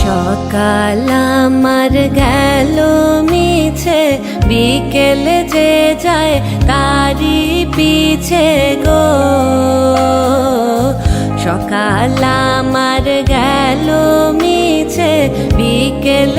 সকাল আমার গেল মিছে, বিকেল যে যায় তারি পিছে গো। সকাল আমার গেল মিছে, বিকেল